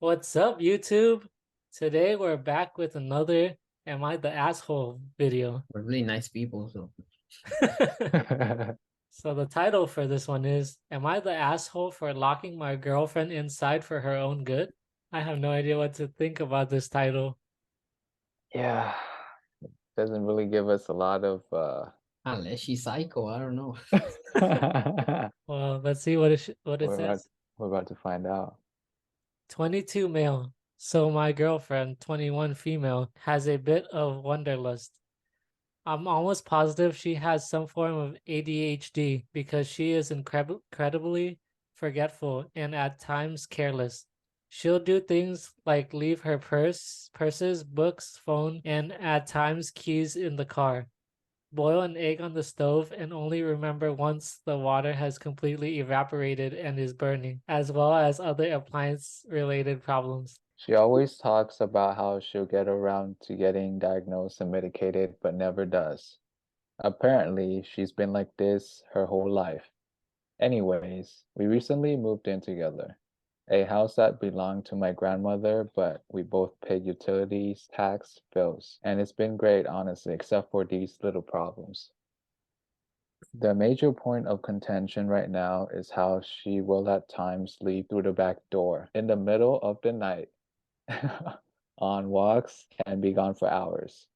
What's up, YouTube? Today we're back with another Am I the Asshole video. We're really nice people, so So the title for this one is Am I the Asshole for locking my girlfriend inside for her own good? I have no idea what to think about this title. Yeah, doesn't really give us a lot of unless she's psycho, I don't know. Well, let's see what it we're about says. we're about to find out. 22 male. So my girlfriend, 21 female, has a bit of wanderlust. I'm almost positive she has some form of ADHD because she is incredibly forgetful and at times careless. She'll do things like leave her purses, books, phone, and at times keys in the car. Boil an egg on the stove and only remember once the water has completely evaporated and is burning, as well as other appliance related problems. She always talks about how she'll get around to getting diagnosed and medicated, but never does. Apparently, she's been like this her whole life. Anyways, we recently moved in together. A house that belonged to my grandmother, but we both paid utilities, tax, bills, and it's been great, honestly, except for these little problems. The major point of contention right now is how she will at times leave through the back door in the middle of the night on walks and be gone for hours.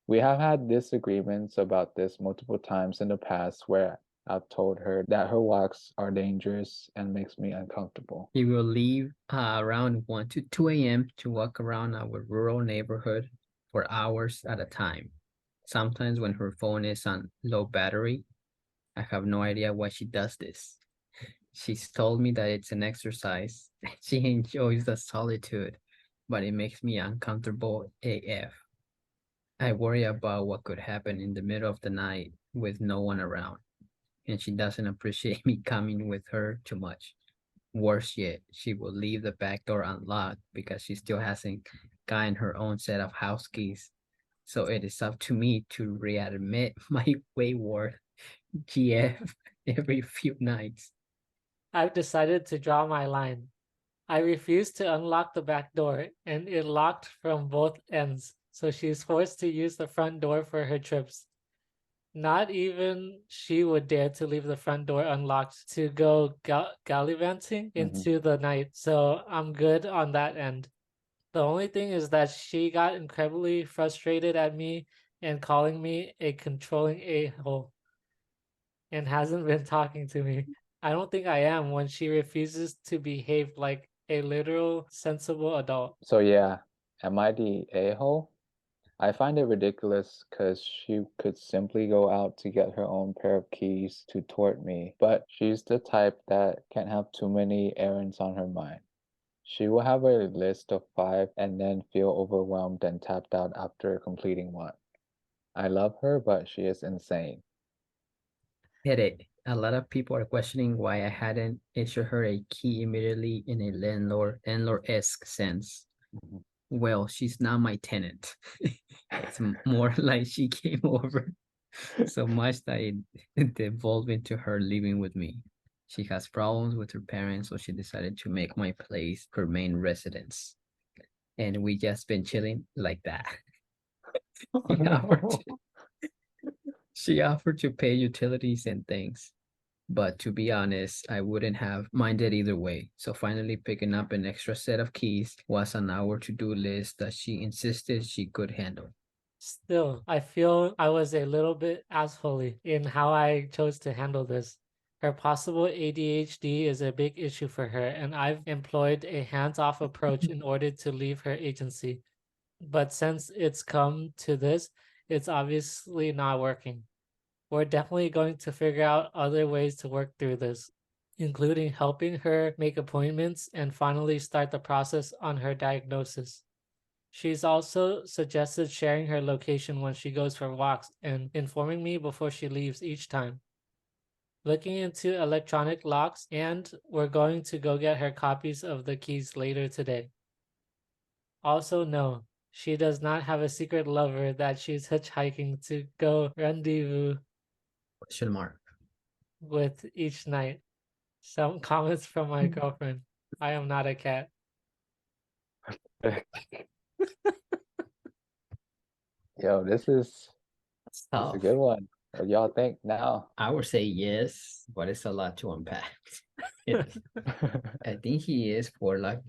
We have had disagreements about this multiple times in the past where I've told her that her walks are dangerous and makes me uncomfortable. He will leave around 1 to 2 a.m. to walk around our rural neighborhood for hours at a time. Sometimes when her phone is on low battery, I have no idea why she does this. She's told me that it's an exercise. She enjoys the solitude, but it makes me uncomfortable AF. I worry about what could happen in the middle of the night with no one around, and she doesn't appreciate me coming with her too much. Worse yet, she will leave the back door unlocked because she still hasn't gotten her own set of house keys. So it is up to me to readmit my wayward GF every few nights. I've decided to draw my line. I refused to unlock the back door, and it locked from both ends, so she's forced to use the front door for her trips. Not even she would dare to leave the front door unlocked to go gallivanting Mhm. into the night, so I'm good on that end. The only thing is that she got incredibly frustrated at me and calling me a controlling a-hole and hasn't been talking to me. I don't think I am when she refuses to behave like a literal sensible adult. So, yeah, am I the a-hole? I find it ridiculous because she could simply go out to get her own pair of keys to tort me, but she's the type that can't have too many errands on her mind. She will have a list of five and then feel overwhelmed and tapped out after completing one. I love her, but she is insane. Hit it. A lot of people are questioning why I hadn't issued her a key immediately in a landlord-esque sense. Mhm. Well, she's not my tenant. It's more like she came over so much that it devolved into her living with me. She has problems with her parents, so she decided to make my place her main residence. And we just been chilling like that. Oh She offered no. to, she offered to pay utilities and things. But to be honest, I wouldn't have minded either way. So finally picking up an extra set of keys was on our to-do list that she insisted she could handle. Still, I feel I was a little bit assholey in how I chose to handle this. Her possible ADHD is a big issue for her, and I've employed a hands-off approach in order to leave her agency. But since it's come to this, it's obviously not working. We're definitely going to figure out other ways to work through this, including helping her make appointments and finally start the process on her diagnosis. She's also suggested sharing her location when she goes for walks and informing me before she leaves each time. Looking into electronic locks, and we're going to go get her copies of the keys later today. Also, no, she does not have a secret lover that she's hitchhiking to go rendezvous Question mark. with each night. Some comments from my girlfriend. I am not a cat. Yo, this is a Tough. good one. What y'all think now? I would say yes, but it's a lot to unpack. Yes. I think he is for like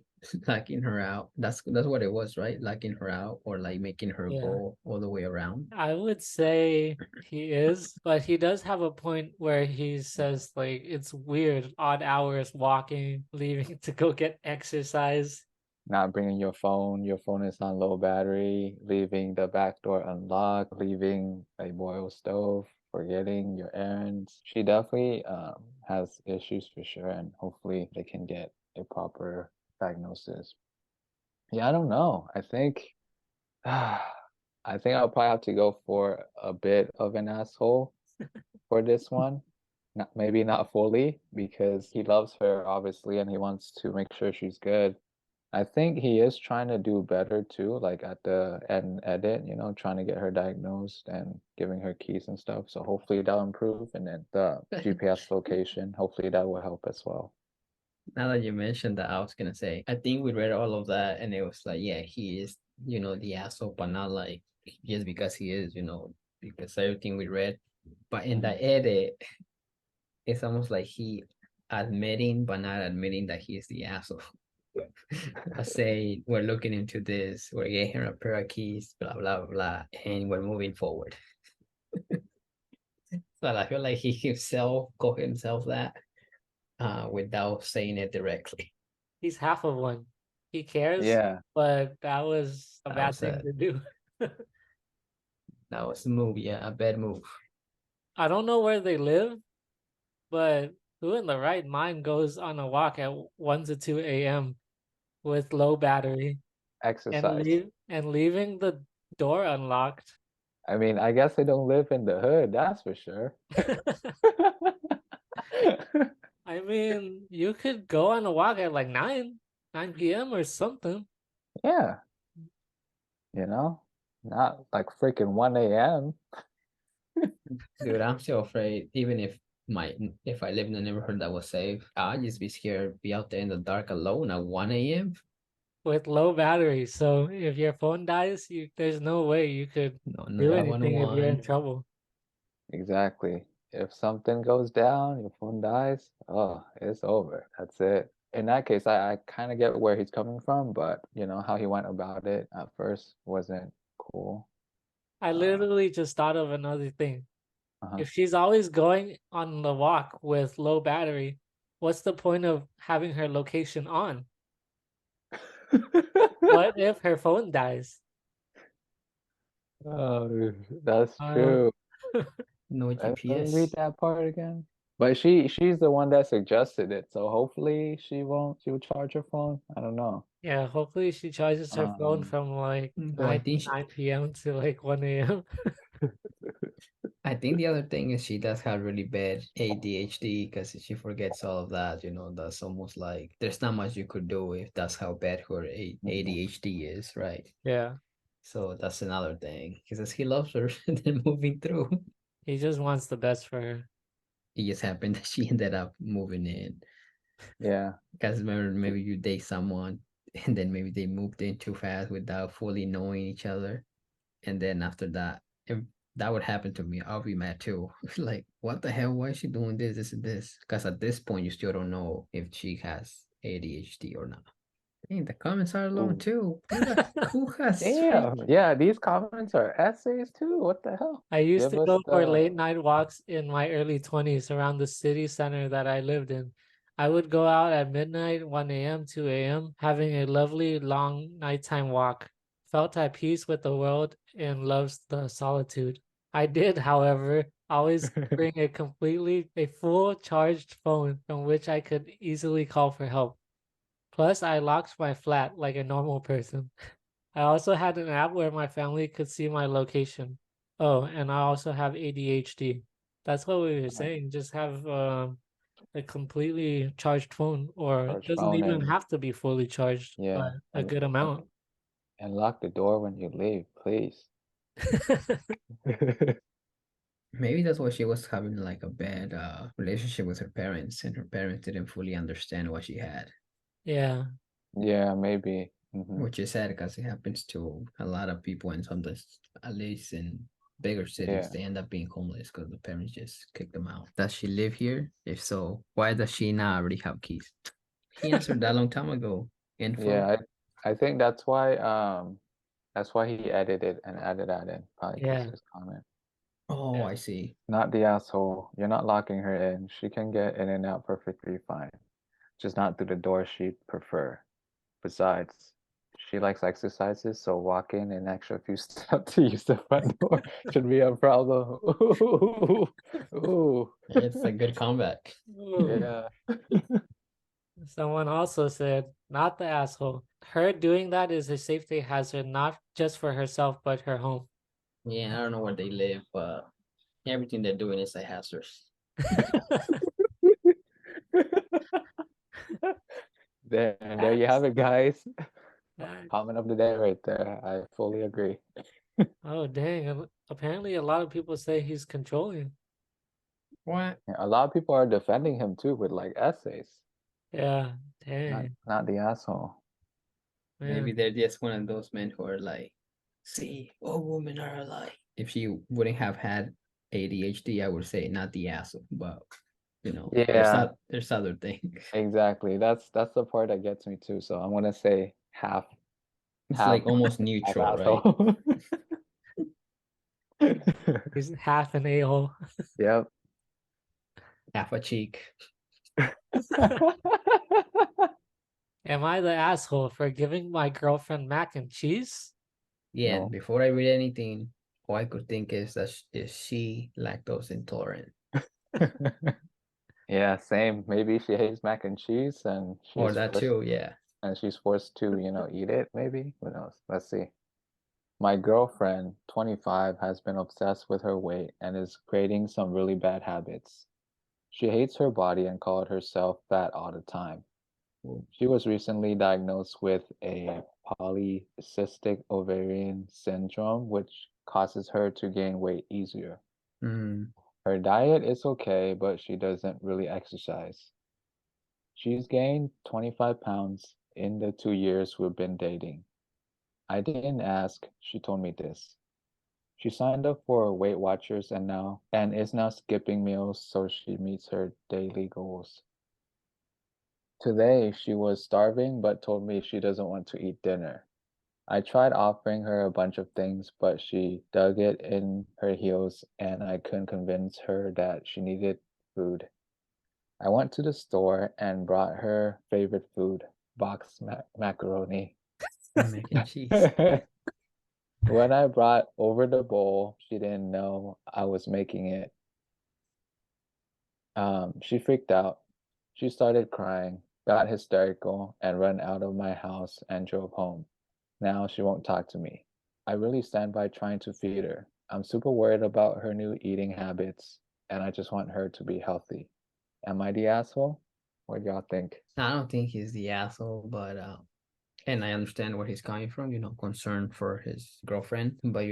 locking her out. That's what it was, right? Locking her out or like making her Yeah. go all the way around. I would say he is, but he does have a point where he says like it's weird, odd hours walking, leaving to go get exercise. Not bringing your phone is on low battery, leaving the back door unlocked, leaving a boil stove, forgetting your errands. She definitely has issues for sure, and hopefully they can get a proper diagnosis. Yeah, I don't know. I think I'll probably have to go for a bit of an asshole for this one. Not, maybe not fully because he loves her obviously and he wants to make sure she's good. I think he is trying to do better too, like at the end edit, trying to get her diagnosed and giving her keys and stuff. So hopefully that'll improve. And then the GPS location, hopefully that will help as well. Now that you mentioned that, I was gonna say, I think we read all of that and it was like, yeah, he is, the asshole, but not like just because he is, because everything we read. But in the edit, it's almost like he admitting but not admitting that he is the asshole. I say we're looking into this, we're getting her a pair of keys, blah blah blah, and we're moving forward. So I feel like he himself called himself that without saying it directly. He's half of one. He cares, Yeah, but that was a That bad was thing a to do. that was a move, yeah, a bad move. I don't know where they live, but who in the right mind goes on a walk at 1 to 2 a.m. with low battery and exercise. leaving the door unlocked? I mean, I guess they don't live in the hood, that's for sure. I mean, you could go on a walk at like 9 p.m. or something. Yeah, you know, not like freaking 1 a.m. Dude, I'm still afraid. Even if I live in a neighborhood that was safe, I'd just be scared be out there in the dark alone at 1 a.m. With low battery. So if your phone dies, there's no way you could No, do anything if you're in 911. trouble. Exactly. If something goes down, your phone dies, oh, it's over. That's it. In that case, I kind of get where he's coming from, but how he went about it at first wasn't cool. I Uh, literally just thought of another thing. uh-huh. If she's always going on the walk with low battery, what's the point of having her location on? What if her phone dies? Oh, that's Uh, true. No Let me read GPS. that part again. But she's the one that suggested it, so hopefully she'll charge her phone. I don't know. yeah, hopefully she charges her phone Um, from like Well, 9 p.m. to like 1 a.m. I think the other thing is she does have really bad ADHD because she forgets all of that. That's almost like there's not much you could do if that's how bad her ADHD is, right? Yeah, So that's another thing. He says he loves her and then moving through. he just wants the best for her. It just happened that she ended up moving in. yeah. Because remember, maybe you date someone and then maybe they moved in too fast without fully knowing each other. And then after that, if that would happen to me, I'll be mad too. Like, what the hell? Why is she doing this, and this? Because at this point, you still don't know if she has ADHD or not. Hey, the comments are long Ooh. too. Who has Damn. Yeah, these comments are essays too. What the hell? I used Give to us go for late the night walks in my early 20s around the city center that I lived in. I would go out at midnight, 1 a.m., 2 a.m., having a lovely long nighttime walk. Felt at peace with the world and loves the solitude. I did, however, always bring a full charged phone from which I could easily call for help. Plus, I locked my flat like a normal person. I also had an app where my family could see my location. Oh, and I also have ADHD. That's what we were saying. Just have a completely charged phone, or it charge doesn't phone even and have to be fully charged, yeah, but a good and amount. and lock the door when you leave, please. maybe that's why she was having like a bad relationship with her parents, and her parents didn't fully understand what she had. Yeah, Yeah, maybe. which is sad because it happens to a lot of people, and sometimes, at least in bigger cities, Yeah. they end up being homeless because the parents just kick them out. Does she live here? If so, why does she not already have keys? He answered that a long time ago. Info. Yeah, I think that's why he edited and added that in, probably because Yeah. his comment. Oh, Yeah. I see. Not the asshole. You're not locking her in. She can get in and out perfectly fine. Just not through the door she'd prefer. Besides, she likes exercises, so walking an extra few steps to use the front door should be a problem. Ooh, ooh. It's a good comeback. Ooh. Yeah. Someone also said, not the asshole. Her doing that is a safety hazard, not just for herself, but her home. Yeah, I don't know where they live, but everything they're doing is a hazard. There you have it, guys. Uh, Comment of the day right there. I fully agree. oh, dang. Apparently, a lot of people say he's controlling. What? Yeah, a lot of people are defending him too with like essays. Yeah, Not dang. not the asshole. Maybe Man. they're just one of those men who are like, see, all women are alike. If she wouldn't have had ADHD, I would say not the asshole, but Yeah, there's other things. exactly. That's the part that gets me too. So I'm gonna say half It's half like almost half neutral, right? asshole. He's half an a-hole. Yep. Half a cheek. Am I the asshole for giving my girlfriend mac and cheese? Yeah, and No. before I read anything, all I could think is that is she lactose intolerant? Yeah, same. Maybe she hates mac and cheese and Or that too, yeah. she's forced to, eat it, maybe. Who knows? Let's see. My girlfriend, 25, has been obsessed with her weight and is creating some really bad habits. She hates her body and called herself fat all the time. She was recently diagnosed with a polycystic ovarian syndrome, which causes her to gain weight easier. Mm, Her diet is okay, but she doesn't really exercise. She's gained 25 pounds in the 2 years we've been dating. I didn't ask, she told me this. She signed up for Weight Watchers and is now skipping meals so she meets her daily goals. Today she was starving but told me she doesn't want to eat dinner. I tried offering her a bunch of things, but she dug it in her heels and I couldn't convince her that she needed food. I went to the store and brought her favorite food, boxed macaroni. mac and cheese. When I brought over the bowl, she didn't know I was making it. She freaked out. She started crying, got hysterical, and ran out of my house and drove home. Now she won't talk to me. I really stand by trying to feed her. I'm super worried about her new eating habits, and I just want her to be healthy. Am I the asshole? What do y'all think? I don't think he's the asshole, but and I understand where he's coming from, concern for his girlfriend. But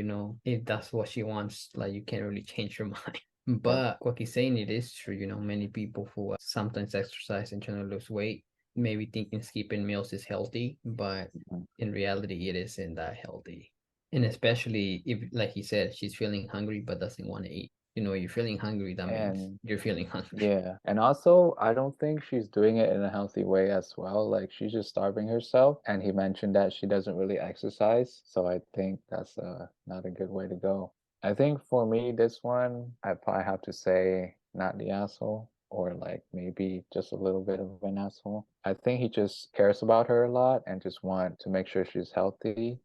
if that's what she wants, like you can't really change your mind. Yep. But what he's saying, it is true. Many people who sometimes exercise and trying to lose weight, maybe thinking skipping meals is healthy, but Mhm. in reality, it isn't that healthy. And especially if, like he said, she's feeling hungry but doesn't want to eat. You're feeling hungry, that means And you're feeling hungry. yeah, and also I don't think she's doing it in a healthy way as well. Like she's just starving herself, and he mentioned that she doesn't really exercise, so I think that's not a good way to go. I think for me, this one, I probably have to say not the asshole, or like maybe just a little bit of an asshole. I think he just cares about her a lot and just want to make sure she's healthy,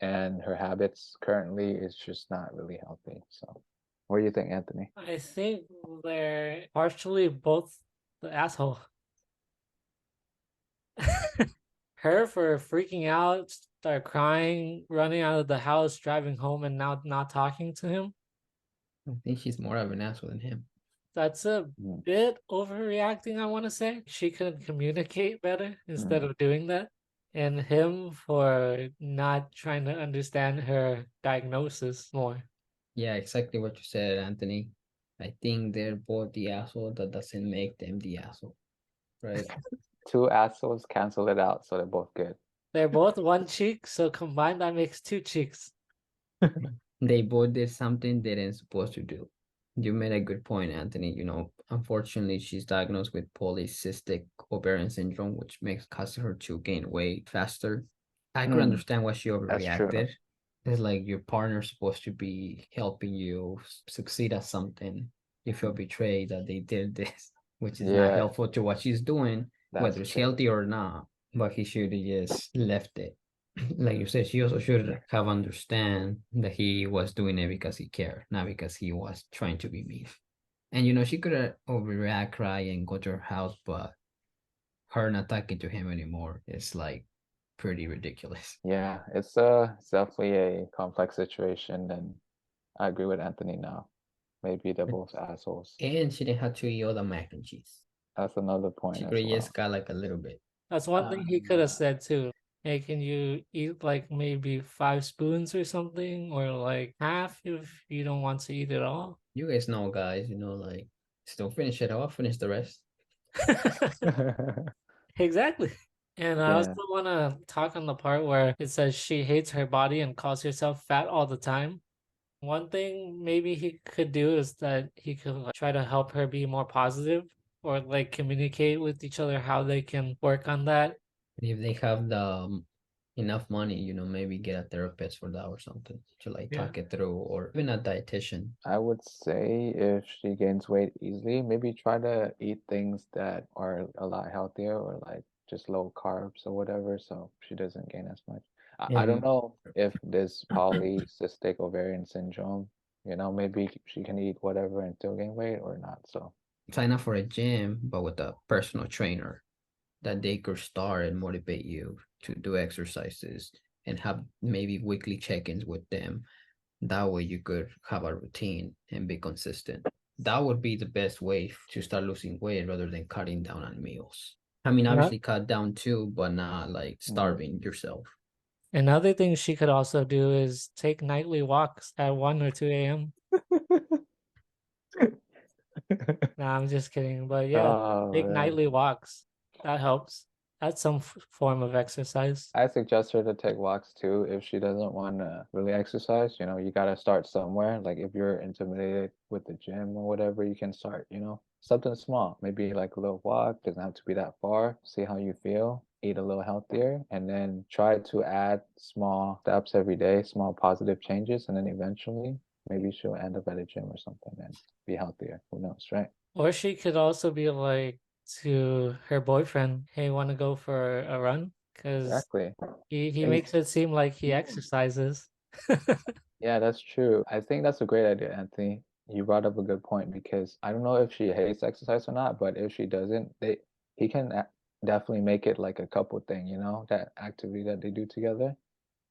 and her habits currently is just not really healthy. So, what do you think, Anthony? I think they're partially both the asshole. Her for freaking out, start crying, running out of the house, driving home, and now not talking to him. I think she's more of an asshole than him. That's a Mm, bit overreacting, I want to say. She could communicate better instead mm. of doing that. And him for not trying to understand her diagnosis more. Yeah, exactly what you said, Anthony. I think they're both the asshole. That doesn't make them the asshole, right? Two assholes cancel it out, so they're both good. They're both one cheek, so combined that makes two cheeks. They both did something they didn't supposed to do. You made a good point, Anthony. Unfortunately, she's diagnosed with polycystic ovarian syndrome, which makes causes her to gain weight faster. I could Mm, understand why she that's true. overreacted. It's like your partner's supposed to be helping you succeed at something. You feel betrayed that they did this, which is not Yeah, helpful to what she's doing, that's whether it's true. healthy or not. But he should have just left it. Like you said, she also should have understand that he was doing it because he cared, not because he was trying to be mean. And she could have overreact, cry, and go to her house, but her not talking to him anymore is like pretty ridiculous. Yeah, it's definitely a complex situation, and I agree with Anthony now. Maybe they're both assholes. And she didn't have to eat all the mac and cheese. That's another point She as could have just well. got like a little bit. That's one thing he could have said too. Hey, can you eat like maybe 5 spoons or something, or like half if you don't want to eat it all? You guys know, guys, like still finish it. I'll finish the rest. Exactly. And I also Yeah, want to talk on the part where it says she hates her body and calls herself fat all the time. One thing maybe he could do is that he could like, try to help her be more positive or like communicate with each other how they can work on that. And if they have the enough money, maybe get a therapist for that or something to like Yeah. talk it through, or even a dietitian. I would say if she gains weight easily, maybe try to eat things that are a lot healthier or like just low carbs or whatever, so she doesn't gain as much. I don't And know if this polycystic ovarian syndrome, maybe she can eat whatever and still gain weight or not. So, sign up for a gym, but with a personal trainer that they could start and motivate you to do exercises and have maybe weekly check-ins with them. That way you could have a routine and be consistent. That would be the best way to start losing weight rather than cutting down on meals. I mean, Yeah. obviously cut down too, but not like mhm. starving yourself. Another thing she could also do is take nightly walks at 1 or 2 a.m. Nah, I'm just kidding. But yeah, Oh take man. nightly walks. That helps. That's some form of exercise. I suggest her to take walks too if she doesn't want to really exercise. You gotta start somewhere. Like if you're intimidated with the gym or whatever, you can start, something small. Maybe like a little walk, doesn't have to be that far. See how you feel, eat a little healthier, and then try to add small steps every day, small positive changes, and then eventually maybe she'll end up at a gym or something and be healthier. Who knows, right? Or she could also be like to her boyfriend, hey, want to go for a run? Because Exactly. he Ex- makes it seem like he exercises. Yeah, that's true. I think that's a great idea, Anthony. You brought up a good point because I don't know if she hates exercise or not, but if she doesn't, he can definitely make it like a couple thing, that activity that they do together.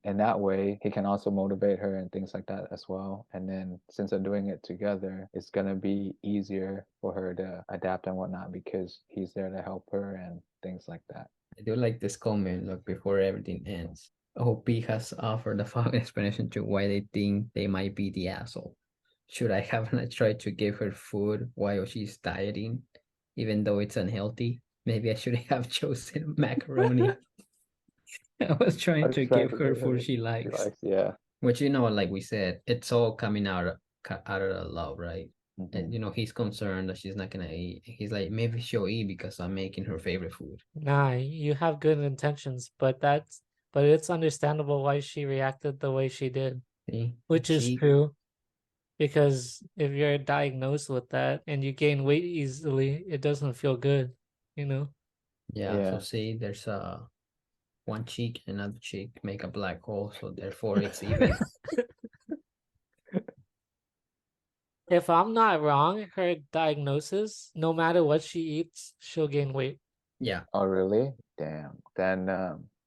And that way he can also motivate her and things like that as well. And then since they're doing it together, it's gonna be easier for her to adapt and whatnot because he's there to help her and things like that. I do like this comment, look, before everything ends. OP has offered the following explanation to why they think they might be the asshole. Should I haven't tried to give her food while she's dieting, even though it's unhealthy? Maybe I should have chosen macaroni. I was I trying was to trying give to her get food her. she She likes. likes, yeah. Which like we said, it's all coming out of the love, right? And Hmm. he's concerned that she's not gonna eat. He's like, maybe she'll eat because I'm making her favorite food. Nah, you have good intentions, but it's understandable why she reacted the way she did, See, which is she, true. Because if you're diagnosed with that and you gain weight easily, it doesn't feel good, you know? yeah. So Yeah. see, there's one cheek and another cheek make a black hole, so therefore it's even. If I'm not wrong, her diagnosis, no matter what she eats, she'll gain weight. Yeah, Oh, really? Damn. Then,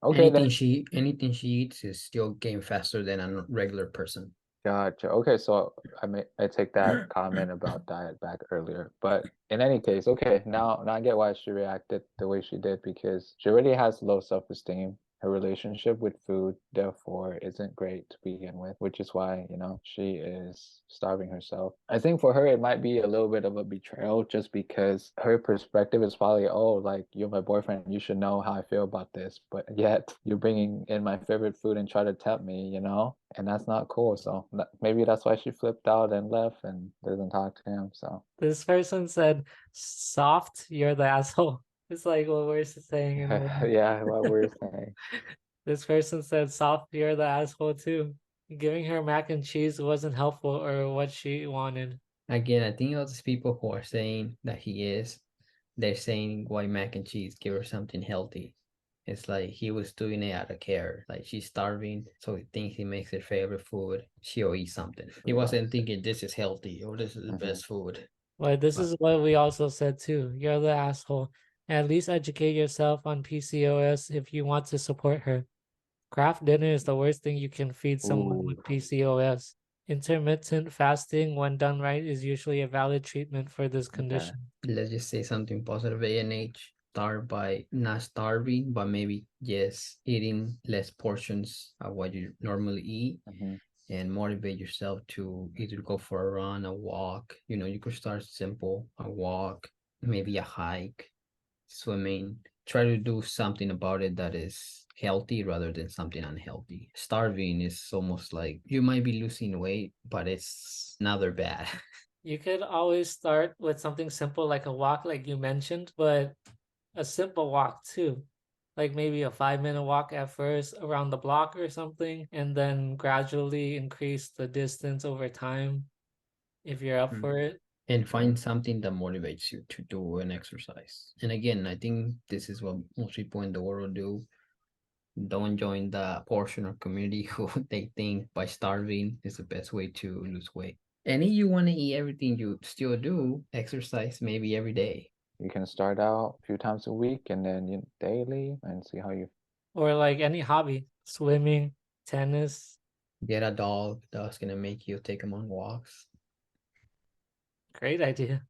okay, then. anything she eats is still gain faster than a regular person. Gotcha. Okay, so I take that comment about diet back earlier. But in any case, okay, now I get why she reacted the way she did because she already has low self-esteem. her relationship with food, therefore, isn't great to begin with, which is why, she is starving herself. I think for her, it might be a little bit of a betrayal just because her perspective is probably, oh, like, you're my boyfriend, you should know how I feel about this, but yet you're bringing in my favorite food and try to tempt me, and that's not cool. So maybe that's why she flipped out and left and doesn't talk to him. So This person said, "Soft, you're the asshole." It's like what we're saying in one. yeah, what we're saying. This person said, "Soft, you're the asshole too." Giving her mac and cheese wasn't helpful or what she wanted. Again, I think all these people who are saying that they're saying why mac and cheese, give her something healthy. It's like he was doing it out of care. Like she's starving, so he thinks he makes her favorite food. She'll eat something. He wasn't thinking this is healthy or this is the best food. Well, this But is what we also said too. You're the asshole. At least educate yourself on PCOS if you want to support her. Kraft dinner is the worst thing you can feed someone Ooh, with PCOS. Intermittent fasting, when done right, is usually a valid treatment for this okay. condition. let's just say something positive. ANH start by not starving, but maybe just eating less portions of what you normally eat hmm and motivate yourself to either go for a run, a walk. You could start simple, a walk, maybe a hike, swimming. Try to do something about it that is healthy rather than something unhealthy. Starving is almost like you might be losing weight, but it's another bad. You could always start with something simple like a walk, like you mentioned, but a simple walk too. Like maybe a 5-minute walk at first around the block or something, and then gradually increase the distance over time if you're up for it. And find something that motivates you to do an exercise. And again, I think this is what most people in the world do. Don't join the portion of community who they think by starving is the best way to lose weight. And if you want to eat everything, you still do exercise maybe every day. You can start out a few times a week and then daily and see how you. Or like any hobby, swimming, tennis. Get a dog that's gonna make you take them on walks. Great idea.